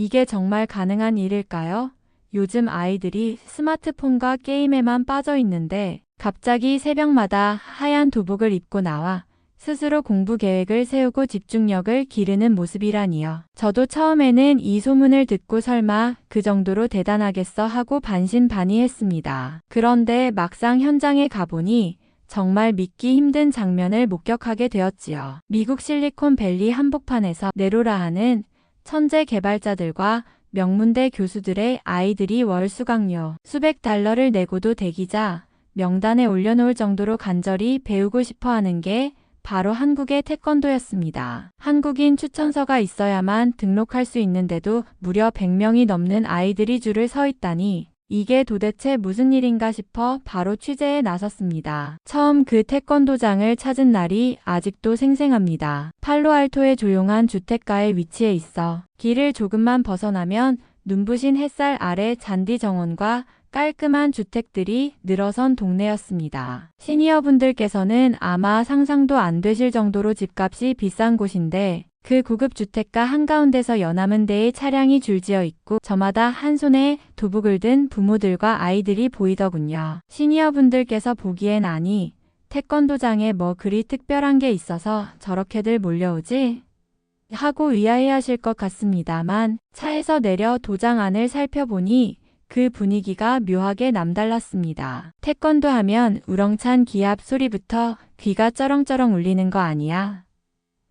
이게 정말 가능한 일일까요? 요즘 아이들이 스마트폰과 게임에만 빠져 있는데 갑자기 새벽마다 하얀 도복을 입고 나와 스스로 공부 계획을 세우고 집중력을 기르는 모습이라니요. 저도 처음에는 이 소문을 듣고 설마 그 정도로 대단하겠어 하고 반신반의했습니다. 그런데 막상 현장에 가보니 정말 믿기 힘든 장면을 목격하게 되었지요. 미국 실리콘밸리 한복판에서 네로라 하는 천재 개발자들과 명문대 교수들의 아이들이 월 수강료 수백 달러를 내고도 대기자 명단에 올려놓을 정도로 간절히 배우고 싶어 하는 게 바로 한국의 태권도였습니다. 한국인 추천서가 있어야만 등록할 수 있는데도 무려 100명이 넘는 아이들이 줄을 서 있다니 이게 도대체 무슨 일인가 싶어 바로 취재에 나섰습니다. 처음 그 태권도장을 찾은 날이 아직도 생생합니다. 팔로알토의 조용한 주택가에 위치해 있어 길을 조금만 벗어나면 눈부신 햇살 아래 잔디 정원과 깔끔한 주택들이 늘어선 동네였습니다. 시니어분들께서는 아마 상상도 안 되실 정도로 집값이 비싼 곳인데 그 고급 주택가 한가운데서 연남은 데에 차량이 줄지어 있고 저마다 한 손에 도복을 든 부모들과 아이들이 보이더군요. 시니어분들께서 보기엔 아니 태권도장에 뭐 그리 특별한 게 있어서 저렇게들 몰려오지? 하고 의아해하실 것 같습니다만 차에서 내려 도장 안을 살펴보니 그 분위기가 묘하게 남달랐습니다. 태권도 하면 우렁찬 기합 소리부터 귀가 쩌렁쩌렁 울리는 거 아니야?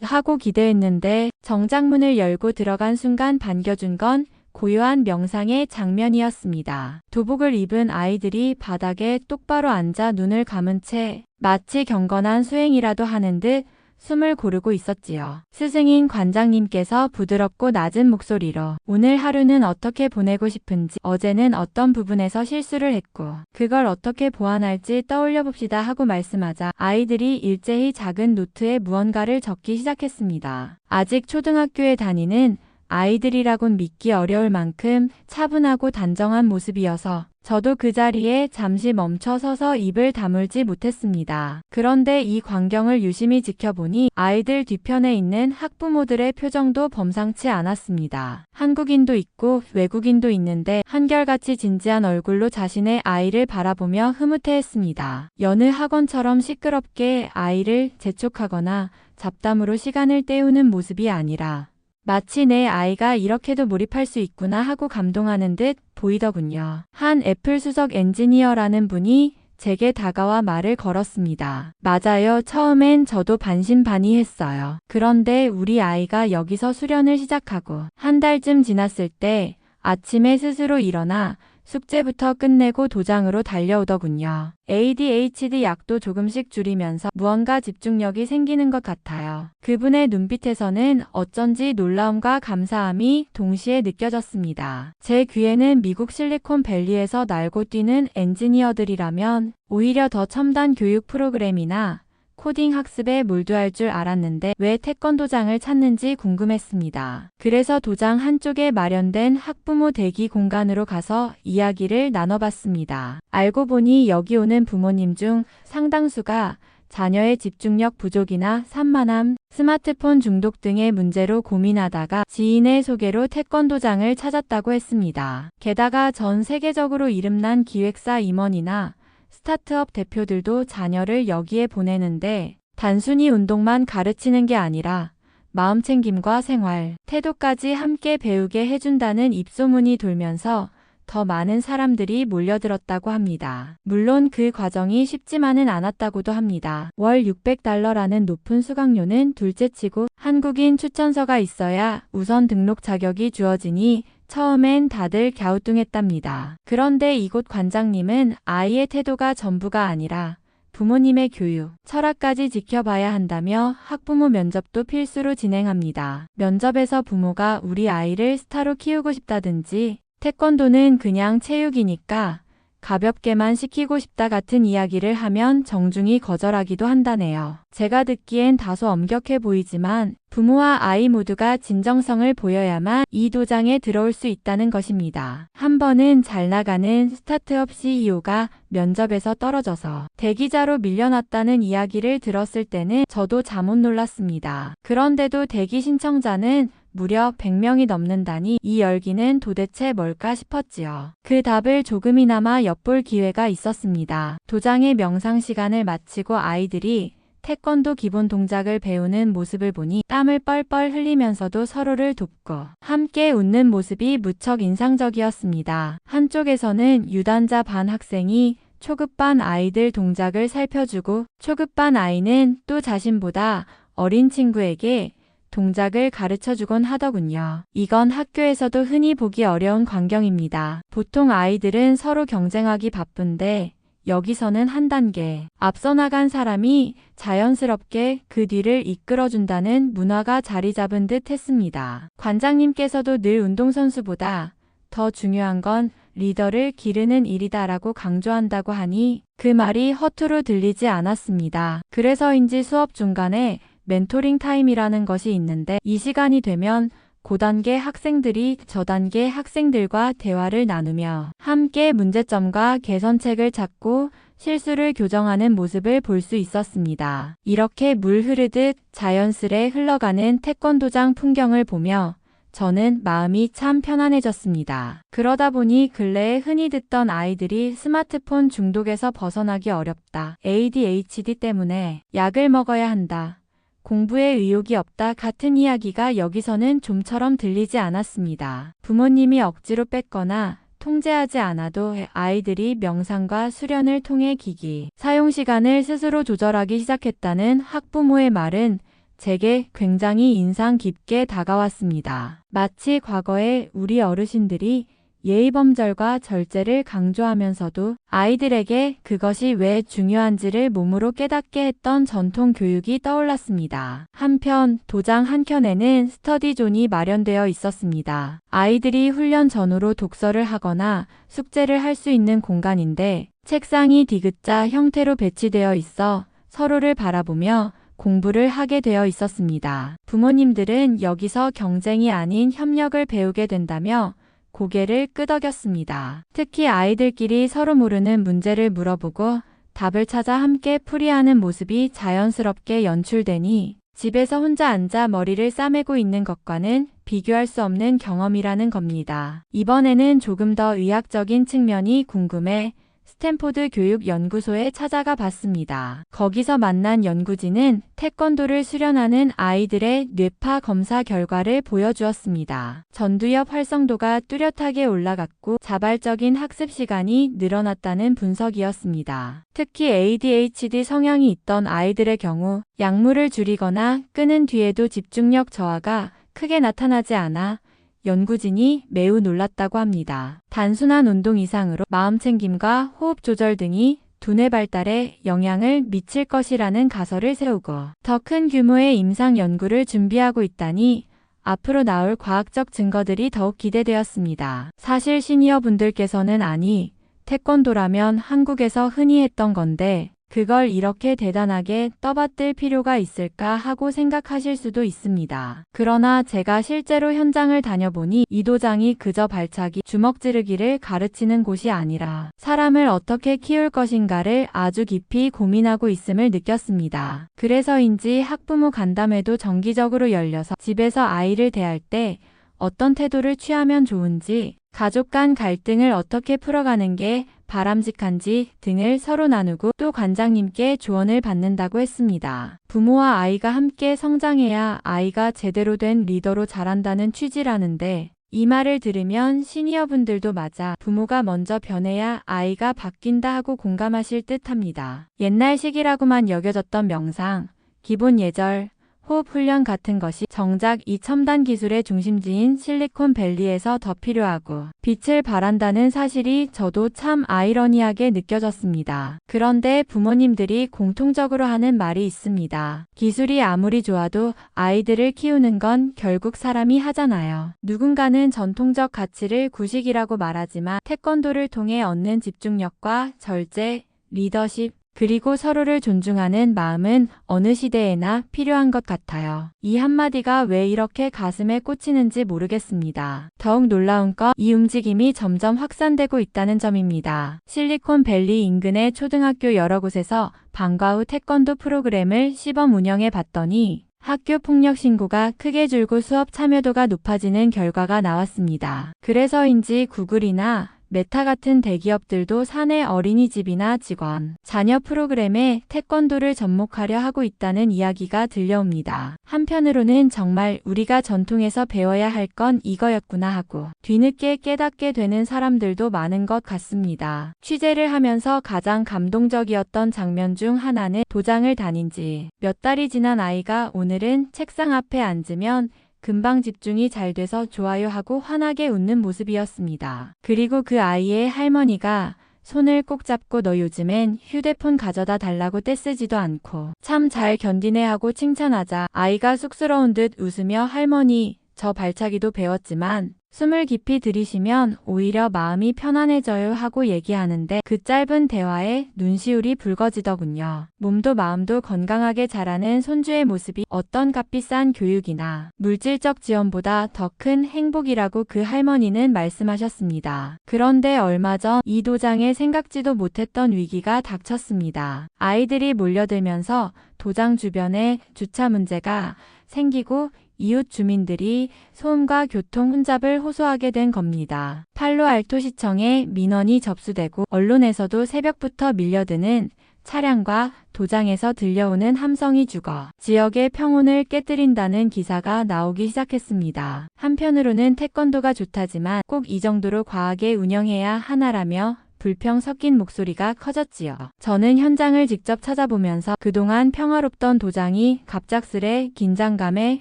하고 기대했는데 정장문을 열고 들어간 순간 반겨준 건 고요한 명상의 장면이었습니다. 도복을 입은 아이들이 바닥에 똑바로 앉아 눈을 감은 채 마치 경건한 수행이라도 하는 듯 숨을 고르고 있었지요. 스승인 관장님께서 부드럽고 낮은 목소리로 오늘 하루는 어떻게 보내고 싶은지, 어제는 어떤 부분에서 실수를 했고 그걸 어떻게 보완할지 떠올려 봅시다 하고 말씀하자 아이들이 일제히 작은 노트에 무언가를 적기 시작했습니다. 아직 초등학교에 다니는 아이들이라곤 믿기 어려울 만큼 차분하고 단정한 모습이어서 저도 그 자리에 잠시 멈춰 서서 입을 다물지 못했습니다. 그런데 이 광경을 유심히 지켜보니 아이들 뒤편에 있는 학부모들의 표정도 범상치 않았습니다. 한국인도 있고 외국인도 있는데 한결같이 진지한 얼굴로 자신의 아이를 바라보며 흐뭇해했습니다. 여느 학원처럼 시끄럽게 아이를 재촉하거나 잡담으로 시간을 때우는 모습이 아니라 마치 내 아이가 이렇게도 몰입할 수 있구나 하고 감동하는 듯 보이더군요. 한 애플 수석 엔지니어라는 분이 제게 다가와 말을 걸었습니다. 맞아요. 처음엔 저도 반신반의했어요. 그런데 우리 아이가 여기서 수련을 시작하고 한 달쯤 지났을 때 아침에 스스로 일어나 숙제부터 끝내고 도장으로 달려오더군요. ADHD 약도 조금씩 줄이면서 무언가 집중력이 생기는 것 같아요. 그분의 눈빛에서는 어쩐지 놀라움과 감사함이 동시에 느껴졌습니다. 제 귀에는 미국 실리콘밸리에서 날고 뛰는 엔지니어들이라면 오히려 더 첨단 교육 프로그램이나 코딩 학습에 몰두할 줄 알았는데 왜 태권도장을 찾는지 궁금했습니다. 그래서 도장 한쪽에 마련된 학부모 대기 공간으로 가서 이야기를 나눠봤습니다. 알고 보니 여기 오는 부모님 중 상당수가 자녀의 집중력 부족이나 산만함, 스마트폰 중독 등의 문제로 고민하다가 지인의 소개로 태권도장을 찾았다고 했습니다. 게다가 전 세계적으로 이름난 기획사 임원이나 스타트업 대표들도 자녀를 여기에 보내는데 단순히 운동만 가르치는 게 아니라 마음 챙김과 생활, 태도까지 함께 배우게 해준다는 입소문이 돌면서 더 많은 사람들이 몰려들었다고 합니다. 물론 그 과정이 쉽지만은 않았다고도 합니다. 월 600달러라는 높은 수강료는 둘째치고 한국인 추천서가 있어야 우선 등록 자격이 주어지니 처음엔 다들 갸우뚱했답니다. 그런데 이곳 관장님은 아이의 태도가 전부가 아니라 부모님의 교육, 철학까지 지켜봐야 한다며 학부모 면접도 필수로 진행합니다. 면접에서 부모가 우리 아이를 스타로 키우고 싶다든지 태권도는 그냥 체육이니까 가볍게만 시키고 싶다 같은 이야기를 하면 정중히 거절하기도 한다네요. 제가 듣기엔 다소 엄격해 보이지만 부모와 아이 모두가 진정성을 보여야만 이 도장에 들어올 수 있다는 것입니다. 한 번은 잘 나가는 스타트업 CEO가 면접에서 떨어져서 대기자로 밀려났다는 이야기를 들었을 때는 저도 잠못 놀랐습니다. 그런데도 대기 신청자는 무려 100명이 넘는다니 이 열기는 도대체 뭘까 싶었지요. 그 답을 조금이나마 엿볼 기회가 있었습니다. 도장의 명상 시간을 마치고 아이들이 태권도 기본 동작을 배우는 모습을 보니 땀을 뻘뻘 흘리면서도 서로를 돕고 함께 웃는 모습이 무척 인상적이었습니다. 한쪽에서는 유단자 반 학생이 초급반 아이들 동작을 살펴주고 초급반 아이는 또 자신보다 어린 친구에게 동작을 가르쳐주곤 하더군요. 이건 학교에서도 흔히 보기 어려운 광경입니다. 보통 아이들은 서로 경쟁하기 바쁜데 여기서는 한 단계 앞서 나간 사람이 자연스럽게 그 뒤를 이끌어준다는 문화가 자리 잡은 듯 했습니다. 관장님께서도 늘 운동선수보다 더 중요한 건 리더를 기르는 일이다라고 강조한다고 하니 그 말이 허투루 들리지 않았습니다. 그래서인지 수업 중간에 멘토링 타임이라는 것이 있는데 이 시간이 되면 고단계 학생들이 저단계 학생들과 대화를 나누며 함께 문제점과 개선책을 찾고 실수를 교정하는 모습을 볼 수 있었습니다. 이렇게 물 흐르듯 자연스레 흘러가는 태권도장 풍경을 보며 저는 마음이 참 편안해졌습니다. 그러다 보니 근래에 흔히 듣던 아이들이 스마트폰 중독에서 벗어나기 어렵다. ADHD 때문에 약을 먹어야 한다. 공부에 의욕이 없다 같은 이야기가 여기서는 좀처럼 들리지 않았습니다. 부모님이 억지로 뺐거나 통제하지 않아도 아이들이 명상과 수련을 통해 기기, 사용 시간을 스스로 조절하기 시작했다는 학부모의 말은 제게 굉장히 인상 깊게 다가왔습니다. 마치 과거에 우리 어르신들이 예의범절과 절제를 강조하면서도 아이들에게 그것이 왜 중요한지를 몸으로 깨닫게 했던 전통 교육이 떠올랐습니다. 한편 도장 한켠에는 스터디존이 마련되어 있었습니다. 아이들이 훈련 전후로 독서를 하거나 숙제를 할 수 있는 공간인데 책상이 디귿자 형태로 배치되어 있어 서로를 바라보며 공부를 하게 되어 있었습니다. 부모님들은 여기서 경쟁이 아닌 협력을 배우게 된다며 고개를 끄덕였습니다. 특히 아이들끼리 서로 모르는 문제를 물어보고 답을 찾아 함께 풀이하는 모습이 자연스럽게 연출되니 집에서 혼자 앉아 머리를 싸매고 있는 것과는 비교할 수 없는 경험이라는 겁니다. 이번에는 조금 더 의학적인 측면이 궁금해 스탠포드 교육연구소에 찾아가 봤습니다. 거기서 만난 연구진은 태권도를 수련하는 아이들의 뇌파 검사 결과를 보여주었습니다. 전두엽 활성도가 뚜렷하게 올라갔고 자발적인 학습 시간이 늘어났다는 분석이었습니다. 특히 ADHD 성향이 있던 아이들의 경우 약물을 줄이거나 끊은 뒤에도 집중력 저하가 크게 나타나지 않아 연구진이 매우 놀랐다고 합니다. 단순한 운동 이상으로 마음챙김과 호흡 조절 등이 두뇌 발달에 영향을 미칠 것이라는 가설을 세우고 더 큰 규모의 임상 연구를 준비하고 있다니 앞으로 나올 과학적 증거들이 더욱 기대되었습니다. 사실 시니어 분들께서는 아니, 태권도라면 한국에서 흔히 했던 건데 그걸 이렇게 대단하게 떠받들 필요가 있을까 하고 생각하실 수도 있습니다. 그러나 제가 실제로 현장을 다녀보니 이 도장이 그저 발차기, 주먹 지르기를 가르치는 곳이 아니라 사람을 어떻게 키울 것인가를 아주 깊이 고민하고 있음을 느꼈습니다. 그래서인지 학부모 간담회도 정기적으로 열려서 집에서 아이를 대할 때 어떤 태도를 취하면 좋은지, 가족 간 갈등을 어떻게 풀어가는 게 바람직한지 등을 서로 나누고 또 관장님께 조언을 받는다고 했습니다. 부모와 아이가 함께 성장해야 아이가 제대로 된 리더로 자란다는 취지라는데 이 말을 들으면 시니어분들도 맞아 부모가 먼저 변해야 아이가 바뀐다 하고 공감하실 듯합니다. 옛날식이라고만 여겨졌던 명상, 기본 예절, 호흡 훈련 같은 것이 정작 이 첨단 기술의 중심지인 실리콘밸리에서 더 필요하고 빛을 발한다는 사실이 저도 참 아이러니하게 느껴졌습니다. 그런데 부모님들이 공통적으로 하는 말이 있습니다. 기술이 아무리 좋아도 아이들을 키우는 건 결국 사람이 하잖아요. 누군가는 전통적 가치를 구식이라고 말하지만 태권도를 통해 얻는 집중력과 절제, 리더십, 그리고 서로를 존중하는 마음은 어느 시대에나 필요한 것 같아요. 이 한마디가 왜 이렇게 가슴에 꽂히는지 모르겠습니다. 더욱 놀라운 건 이 움직임이 점점 확산되고 있다는 점입니다. 실리콘밸리 인근의 초등학교 여러 곳에서 방과 후 태권도 프로그램을 시범 운영해 봤더니 학교 폭력 신고가 크게 줄고 수업 참여도가 높아지는 결과가 나왔습니다. 그래서인지 구글이나 메타 같은 대기업들도 사내 어린이집이나 직원, 자녀 프로그램에 태권도를 접목하려 하고 있다는 이야기가 들려옵니다. 한편으로는 정말 우리가 전통에서 배워야 할 건 이거였구나 하고 뒤늦게 깨닫게 되는 사람들도 많은 것 같습니다. 취재를 하면서 가장 감동적이었던 장면 중 하나는 도장을 다닌 지 몇 달이 지난 아이가 오늘은 책상 앞에 앉으면 금방 집중이 잘 돼서 좋아요 하고 환하게 웃는 모습이었습니다. 그리고 그 아이의 할머니가 손을 꼭 잡고 너 요즘엔 휴대폰 가져다 달라고 떼쓰지도 않고 참 잘 견디네 하고 칭찬하자 아이가 쑥스러운 듯 웃으며 할머니, 저 발차기도 배웠지만 숨을 깊이 들이쉬면 오히려 마음이 편안해져요 하고 얘기하는데 그 짧은 대화에 눈시울이 붉어지더군요. 몸도 마음도 건강하게 자라는 손주의 모습이 어떤 값비싼 교육이나 물질적 지원보다 더 큰 행복이라고 그 할머니는 말씀하셨습니다. 그런데 얼마 전 이 도장에 생각지도 못했던 위기가 닥쳤습니다. 아이들이 몰려들면서 도장 주변에 주차 문제가 생기고 이웃 주민들이 소음과 교통 혼잡을 호소하게 된 겁니다. 팔로알토 시청에 민원이 접수되고 언론에서도 새벽부터 밀려드는 차량과 도장에서 들려오는 함성이 죽어 지역의 평온을 깨뜨린다는 기사가 나오기 시작했습니다. 한편으로는 태권도가 좋다지만 꼭 이 정도로 과하게 운영해야 하나라며 불평 섞인 목소리가 커졌지요. 저는 현장을 직접 찾아보면서 그동안 평화롭던 도장이 갑작스레 긴장감에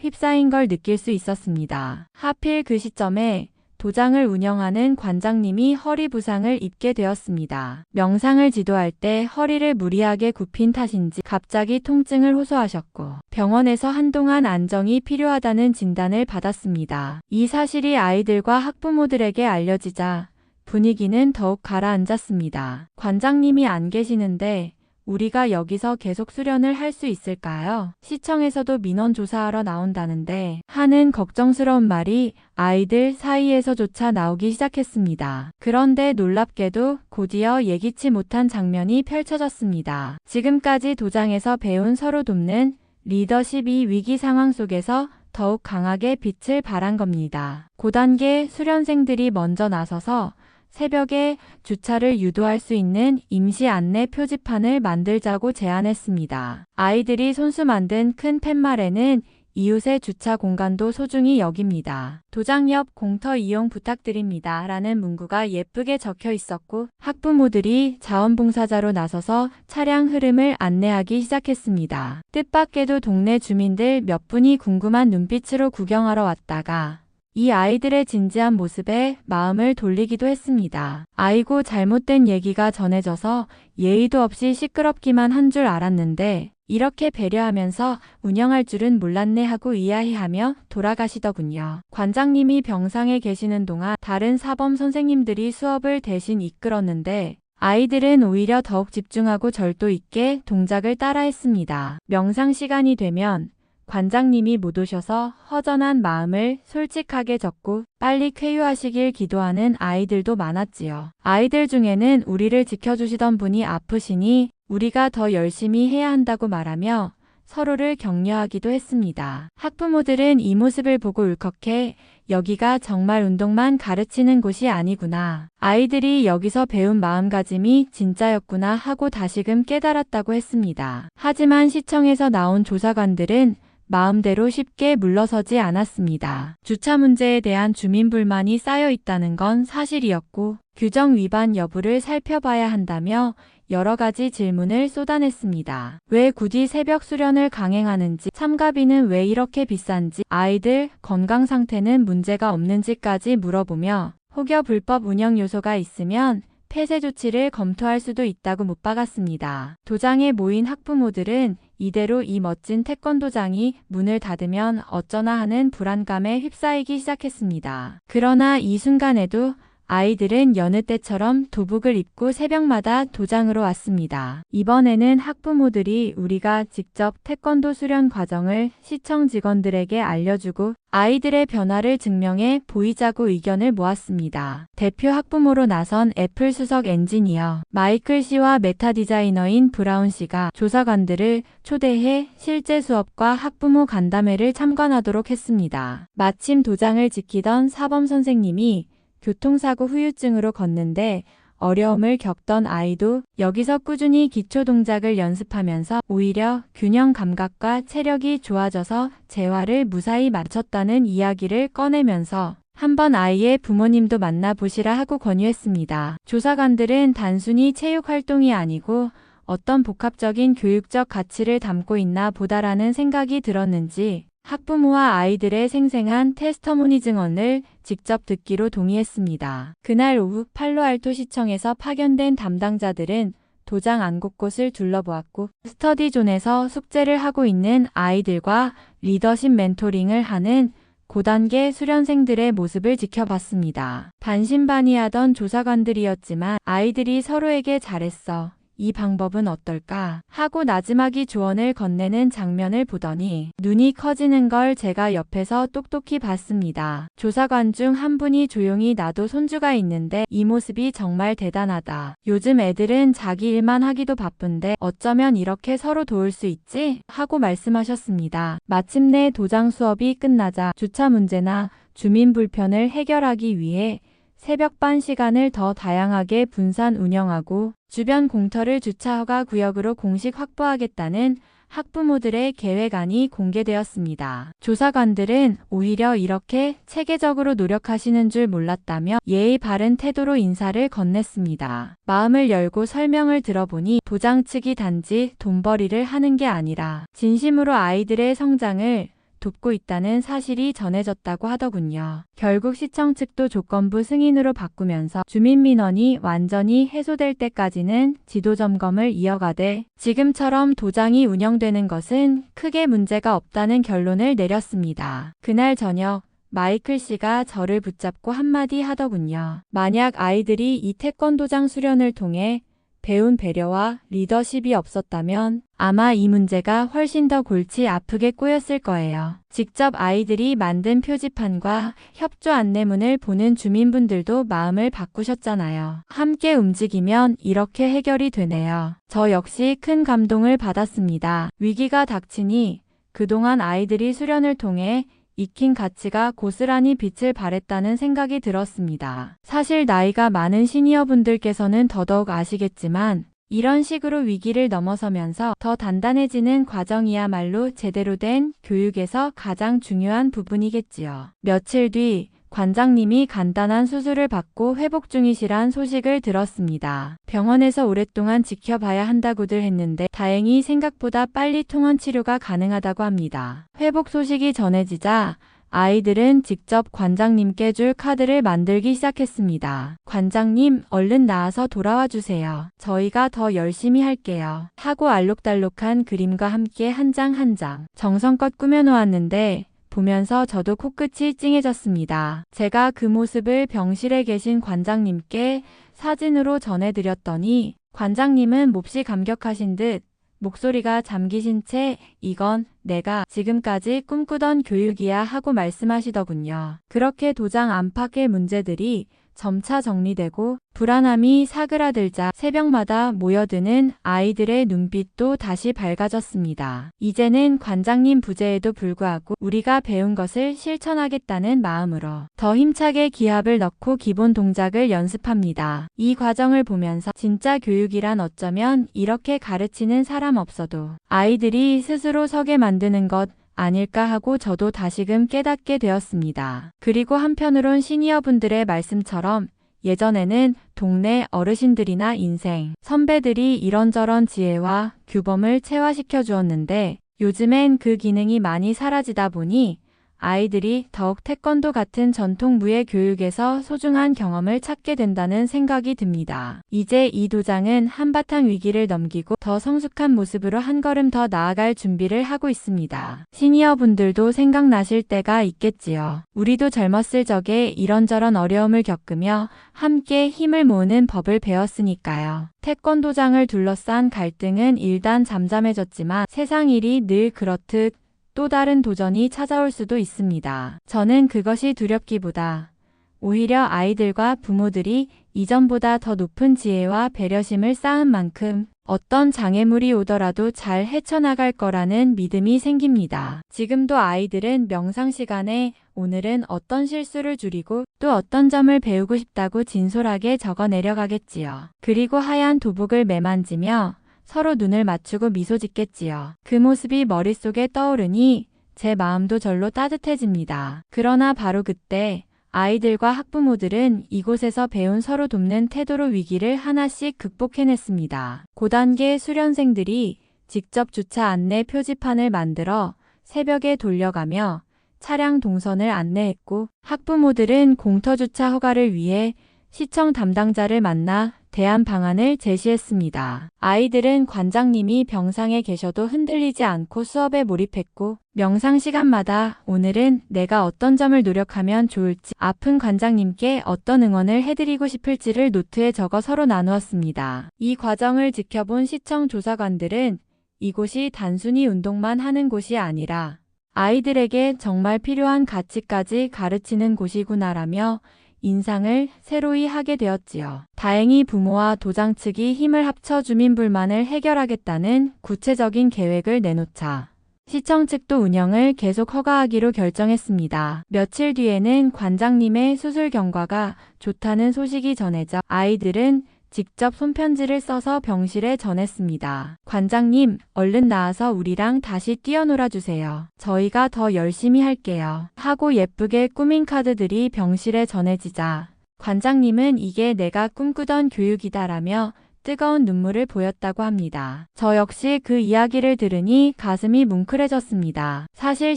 휩싸인 걸 느낄 수 있었습니다. 하필 그 시점에 도장을 운영하는 관장님이 허리 부상을 입게 되었습니다. 명상을 지도할 때 허리를 무리하게 굽힌 탓인지 갑자기 통증을 호소하셨고 병원에서 한동안 안정이 필요하다는 진단을 받았습니다. 이 사실이 아이들과 학부모들에게 알려지자 분위기는 더욱 가라앉았습니다. 관장님이 안 계시는데 우리가 여기서 계속 수련을 할 수 있을까요? 시청에서도 민원 조사하러 나온다는데 하는 걱정스러운 말이 아이들 사이에서조차 나오기 시작했습니다. 그런데 놀랍게도 곧이어 예기치 못한 장면이 펼쳐졌습니다. 지금까지 도장에서 배운 서로 돕는 리더십이 위기 상황 속에서 더욱 강하게 빛을 발한 겁니다. 고단계 수련생들이 먼저 나서서 새벽에 주차를 유도할 수 있는 임시 안내 표지판을 만들자고 제안했습니다. 아이들이 손수 만든 큰 팻말에는 이웃의 주차 공간도 소중히 여깁니다. 도장 옆 공터 이용 부탁드립니다. 라는 문구가 예쁘게 적혀 있었고 학부모들이 자원봉사자로 나서서 차량 흐름을 안내하기 시작했습니다. 뜻밖에도 동네 주민들 몇 분이 궁금한 눈빛으로 구경하러 왔다가 이 아이들의 진지한 모습에 마음을 돌리기도 했습니다. 아이고 잘못된 얘기가 전해져서 예의도 없이 시끄럽기만 한 줄 알았는데 이렇게 배려하면서 운영할 줄은 몰랐네 하고 이야기하며 돌아가시더군요. 관장님이 병상에 계시는 동안 다른 사범 선생님들이 수업을 대신 이끌었는데 아이들은 오히려 더욱 집중하고 절도 있게 동작을 따라했습니다. 명상 시간이 되면 관장님이 못 오셔서 허전한 마음을 솔직하게 적고 빨리 쾌유하시길 기도하는 아이들도 많았지요. 아이들 중에는 우리를 지켜주시던 분이 아프시니 우리가 더 열심히 해야 한다고 말하며 서로를 격려하기도 했습니다. 학부모들은 이 모습을 보고 울컥해 여기가 정말 운동만 가르치는 곳이 아니구나. 아이들이 여기서 배운 마음가짐이 진짜였구나 하고 다시금 깨달았다고 했습니다. 하지만 시청에서 나온 조사관들은 마음대로 쉽게 물러서지 않았습니다. 주차 문제에 대한 주민 불만이 쌓여 있다는 건 사실이었고 규정 위반 여부를 살펴봐야 한다며 여러 가지 질문을 쏟아냈습니다. 왜 굳이 새벽 수련을 강행하는지, 참가비는 왜 이렇게 비싼지, 아이들 건강 상태는 문제가 없는지까지 물어보며 혹여 불법 운영 요소가 있으면 폐쇄 조치를 검토할 수도 있다고 못 박았습니다. 도장에 모인 학부모들은 이대로 이 멋진 태권도장이 문을 닫으면 어쩌나 하는 불안감에 휩싸이기 시작했습니다. 그러나 이 순간에도 아이들은 여느 때처럼 도복을 입고 새벽마다 도장으로 왔습니다. 이번에는 학부모들이 우리가 직접 태권도 수련 과정을 시청 직원들에게 알려주고 아이들의 변화를 증명해 보이자고 의견을 모았습니다. 대표 학부모로 나선 애플 수석 엔지니어 마이클 씨와 메타 디자이너인 브라운 씨가 조사관들을 초대해 실제 수업과 학부모 간담회를 참관하도록 했습니다. 마침 도장을 지키던 사범 선생님이 교통사고 후유증으로 걷는데 어려움을 겪던 아이도 여기서 꾸준히 기초 동작을 연습하면서 오히려 균형 감각과 체력이 좋아져서 재활을 무사히 마쳤다는 이야기를 꺼내면서 한번 아이의 부모님도 만나보시라 하고 권유했습니다. 조사관들은 단순히 체육 활동이 아니고 어떤 복합적인 교육적 가치를 담고 있나 보다라는 생각이 들었는지 학부모와 아이들의 생생한 테스터모니 증언을 직접 듣기로 동의했습니다. 그날 오후 팔로알토 시청에서 파견된 담당자들은 도장 안 곳곳을 둘러보았고 스터디존에서 숙제를 하고 있는 아이들과 리더십 멘토링을 하는 고단계 수련생들의 모습을 지켜봤습니다. 반신반의하던 조사관들이었지만 아이들이 서로에게 잘했어. 이 방법은 어떨까? 하고 나지막이 조언을 건네는 장면을 보더니 눈이 커지는 걸 제가 옆에서 똑똑히 봤습니다. 조사관 중 한 분이 조용히 나도 손주가 있는데 이 모습이 정말 대단하다. 요즘 애들은 자기 일만 하기도 바쁜데 어쩌면 이렇게 서로 도울 수 있지? 하고 말씀하셨습니다. 마침내 도장 수업이 끝나자 주차 문제나 주민 불편을 해결하기 위해 새벽반 시간을 더 다양하게 분산 운영하고 주변 공터를 주차허가 구역으로 공식 확보하겠다는 학부모들의 계획안이 공개되었습니다. 조사관들은 오히려 이렇게 체계적으로 노력하시는 줄 몰랐다며 예의 바른 태도로 인사를 건넸습니다. 마음을 열고 설명을 들어보니 도장치기 단지 돈벌이를 하는 게 아니라 진심으로 아이들의 성장을 돕고 있다는 사실이 전해졌다고 하더군요. 결국 시청 측도 조건부 승인으로 바꾸면서 주민민원이 완전히 해소될 때까지는 지도점검을 이어가되 지금처럼 도장이 운영되는 것은 크게 문제가 없다는 결론을 내렸습니다. 그날 저녁 마이클 씨가 저를 붙잡고 한마디 하더군요. 만약 아이들이 이 태권도장 수련을 통해 배운 배려와 리더십이 없었다면 아마 이 문제가 훨씬 더 골치 아프게 꼬였을 거예요. 직접 아이들이 만든 표지판과 협조 안내문을 보는 주민분들도 마음을 바꾸셨잖아요. 함께 움직이면 이렇게 해결이 되네요. 저 역시 큰 감동을 받았습니다. 위기가 닥치니 그동안 아이들이 수련을 통해 익힌 가치가 고스란히 빛을 발했다는 생각이 들었습니다. 사실 나이가 많은 시니어분들께서는 더더욱 아시겠지만 이런 식으로 위기를 넘어서면서 더 단단해지는 과정이야말로 제대로 된 교육에서 가장 중요한 부분이겠지요. 며칠 뒤 관장님이 간단한 수술을 받고 회복 중이시란 소식을 들었습니다. 병원에서 오랫동안 지켜봐야 한다고들 했는데 다행히 생각보다 빨리 통원 치료가 가능하다고 합니다. 회복 소식이 전해지자 아이들은 직접 관장님께 줄 카드를 만들기 시작했습니다. 관장님, 얼른 나와서 돌아와 주세요. 저희가 더 열심히 할게요. 하고 알록달록한 그림과 함께 한 장 한 장 정성껏 꾸며놓았는데 보면서 저도 코끝이 찡해졌습니다. 제가 그 모습을 병실에 계신 관장님께 사진으로 전해드렸더니 관장님은 몹시 감격하신 듯 목소리가 잠기신 채 이건 내가 지금까지 꿈꾸던 교육이야 하고 말씀하시더군요. 그렇게 도장 안팎의 문제들이 점차 정리되고 불안함이 사그라들자 새벽마다 모여드는 아이들의 눈빛도 다시 밝아졌습니다. 이제는 관장님 부재에도 불구하고 우리가 배운 것을 실천하겠다는 마음으로 더 힘차게 기합을 넣고 기본 동작을 연습합니다. 이 과정을 보면서 진짜 교육이란 어쩌면 이렇게 가르치는 사람 없어도 아이들이 스스로 서게 만드는 것 아닐까 하고 저도 다시금 깨닫게 되었습니다. 그리고 한편으론 시니어분들의 말씀처럼 예전에는 동네 어르신들이나 인생, 선배들이 이런저런 지혜와 규범을 체화시켜 주었는데 요즘엔 그 기능이 많이 사라지다 보니 아이들이 더욱 태권도 같은 전통 무예 교육에서 소중한 경험을 찾게 된다는 생각이 듭니다. 이제 이 도장은 한바탕 위기를 넘기고 더 성숙한 모습으로 한 걸음 더 나아갈 준비를 하고 있습니다. 시니어 분들도 생각나실 때가 있겠지요. 우리도 젊었을 적에 이런저런 어려움을 겪으며 함께 힘을 모으는 법을 배웠으니까요. 태권도장을 둘러싼 갈등은 일단 잠잠해졌지만 세상 일이 늘 그렇듯 또 다른 도전이 찾아올 수도 있습니다. 저는 그것이 두렵기보다 오히려 아이들과 부모들이 이전보다 더 높은 지혜와 배려심을 쌓은 만큼 어떤 장애물이 오더라도 잘 헤쳐나갈 거라는 믿음이 생깁니다. 지금도 아이들은 명상 시간에 오늘은 어떤 실수를 줄이고 또 어떤 점을 배우고 싶다고 진솔하게 적어 내려가겠지요. 그리고 하얀 도복을 매만지며 서로 눈을 맞추고 미소 짓겠지요. 그 모습이 머릿속에 떠오르니 제 마음도 절로 따뜻해집니다. 그러나 바로 그때 아이들과 학부모들은 이곳에서 배운 서로 돕는 태도로 위기를 하나씩 극복해냈습니다. 고단계 수련생들이 직접 주차 안내 표지판을 만들어 새벽에 돌려가며 차량 동선을 안내했고, 학부모들은 공터주차 허가를 위해 시청 담당자를 만나 대안 방안을 제시했습니다. 아이들은 관장님이 병상에 계셔도 흔들리지 않고 수업에 몰입했고, 명상 시간마다 오늘은 내가 어떤 점을 노력하면 좋을지, 아픈 관장님께 어떤 응원을 해드리고 싶을지를 노트에 적어 서로 나누었습니다. 이 과정을 지켜본 시청 조사관들은 이곳이 단순히 운동만 하는 곳이 아니라 아이들에게 정말 필요한 가치까지 가르치는 곳이구나라며 인상을 새로이 하게 되었지요. 다행히 부모와 도장 측이 힘을 합쳐 주민 불만을 해결하겠다는 구체적인 계획을 내놓자 시청 측도 운영을 계속 허가하기로 결정했습니다. 며칠 뒤에는 관장님의 수술 경과가 좋다는 소식이 전해져 아이들은 직접 손편지를 써서 병실에 전했습니다. 관장님, 얼른 나와서 우리랑 다시 뛰어놀아 주세요. 저희가 더 열심히 할게요. 하고 예쁘게 꾸민 카드들이 병실에 전해지자 관장님은 이게 내가 꿈꾸던 교육이다라며 뜨거운 눈물을 보였다고 합니다. 저 역시 그 이야기를 들으니 가슴이 뭉클해졌습니다. 사실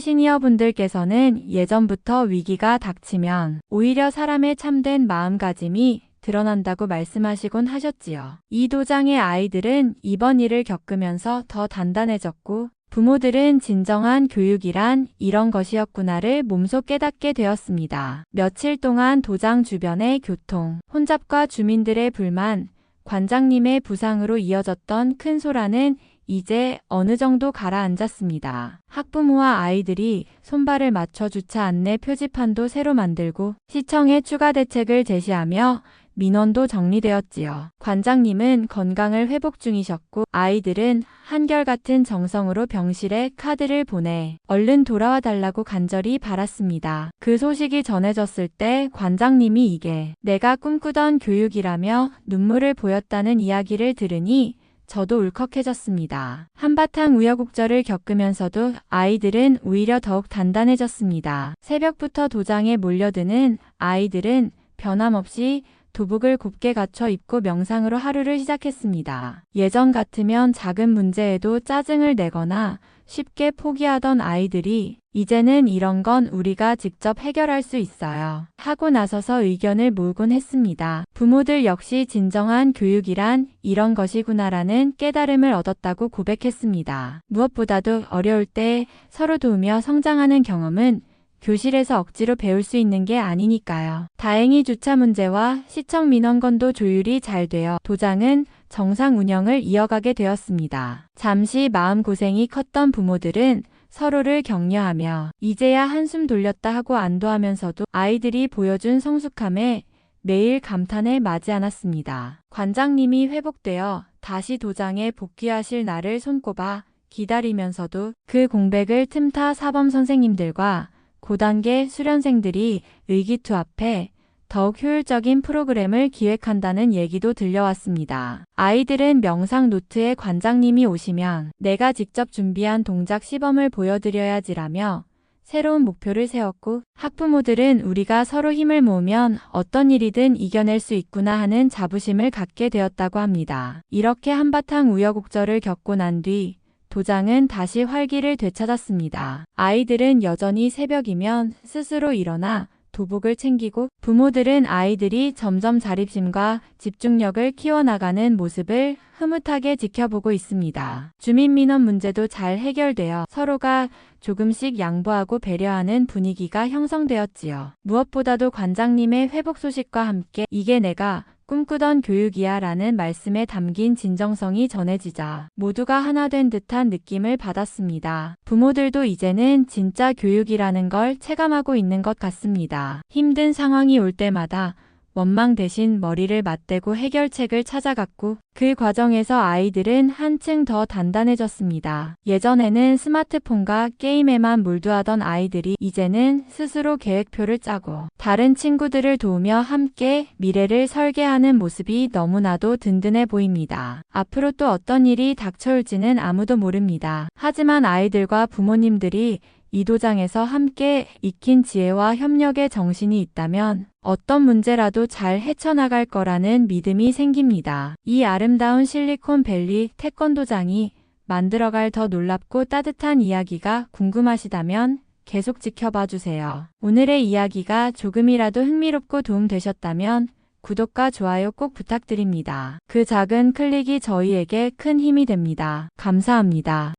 시니어분들께서는 예전부터 위기가 닥치면 오히려 사람의 참된 마음가짐이 드러난다고 말씀하시곤 하셨지요. 이 도장의 아이들은 이번 일을 겪으면서 더 단단해졌고 부모들은 진정한 교육이란 이런 것이었구나를 몸소 깨닫게 되었습니다. 며칠 동안 도장 주변의 교통, 혼잡과 주민들의 불만, 관장님의 부상으로 이어졌던 큰 소란은 이제 어느 정도 가라앉았습니다. 학부모와 아이들이 손발을 맞춰 주차 안내 표지판도 새로 만들고 시청에 추가 대책을 제시하며 민원도 정리되었지요. 관장님은 건강을 회복 중이셨고 아이들은 한결같은 정성으로 병실에 카드를 보내 얼른 돌아와 달라고 간절히 바랐습니다. 그 소식이 전해졌을 때 관장님이 이게 내가 꿈꾸던 교육이라며 눈물을 보였다는 이야기를 들으니 저도 울컥해졌습니다. 한바탕 우여곡절을 겪으면서도 아이들은 오히려 더욱 단단해졌습니다. 새벽부터 도장에 몰려드는 아이들은 변함없이 도복을 곱게 갖춰 입고 명상으로 하루를 시작했습니다. 예전 같으면 작은 문제에도 짜증을 내거나 쉽게 포기하던 아이들이 이제는 이런 건 우리가 직접 해결할 수 있어요 하고 나서서 의견을 모으곤 했습니다. 부모들 역시 진정한 교육이란 이런 것이구나라는 깨달음을 얻었다고 고백했습니다. 무엇보다도 어려울 때 서로 도우며 성장하는 경험은 교실에서 억지로 배울 수 있는 게 아니니까요. 다행히 주차 문제와 시청 민원건도 조율이 잘 되어 도장은 정상 운영을 이어가게 되었습니다. 잠시 마음고생이 컸던 부모들은 서로를 격려하며 이제야 한숨 돌렸다 하고 안도하면서도 아이들이 보여준 성숙함에 매일 감탄에 맞지 않았습니다. 관장님이 회복되어 다시 도장에 복귀하실 날을 손꼽아 기다리면서도 그 공백을 틈타 사범 선생님들과 고단계 수련생들이 의기투합해 더욱 효율적인 프로그램을 기획한다는 얘기도 들려왔습니다. 아이들은 명상 노트에 관장님이 오시면 내가 직접 준비한 동작 시범을 보여드려야지라며 새로운 목표를 세웠고 학부모들은 우리가 서로 힘을 모으면 어떤 일이든 이겨낼 수 있구나 하는 자부심을 갖게 되었다고 합니다. 이렇게 한바탕 우여곡절을 겪고 난 뒤 도장은 다시 활기를 되찾았습니다. 아이들은 여전히 새벽이면 스스로 일어나 도복을 챙기고 부모들은 아이들이 점점 자립심과 집중력을 키워나가는 모습을 흐뭇하게 지켜보고 있습니다. 주민민원 문제도 잘 해결되어 서로가 조금씩 양보하고 배려하는 분위기가 형성되었지요. 무엇보다도 관장님의 회복 소식과 함께 이게 내가 꿈꾸던 교육이야 라는 말씀에 담긴 진정성이 전해지자 모두가 하나 된 듯한 느낌을 받았습니다. 부모들도 이제는 진짜 교육이라는 걸 체감하고 있는 것 같습니다. 힘든 상황이 올 때마다 원망 대신 머리를 맞대고 해결책을 찾아갔고 그 과정에서 아이들은 한층 더 단단해졌습니다. 예전에는 스마트폰과 게임에만 몰두하던 아이들이 이제는 스스로 계획표를 짜고 다른 친구들을 도우며 함께 미래를 설계하는 모습이 너무나도 든든해 보입니다. 앞으로 또 어떤 일이 닥쳐올지는 아무도 모릅니다. 하지만 아이들과 부모님들이 이 도장에서 함께 익힌 지혜와 협력의 정신이 있다면 어떤 문제라도 잘 헤쳐나갈 거라는 믿음이 생깁니다. 이 아름다운 실리콘밸리 태권도장이 만들어갈 더 놀랍고 따뜻한 이야기가 궁금하시다면 계속 지켜봐 주세요. 오늘의 이야기가 조금이라도 흥미롭고 도움되셨다면 구독과 좋아요 꼭 부탁드립니다. 그 작은 클릭이 저희에게 큰 힘이 됩니다. 감사합니다.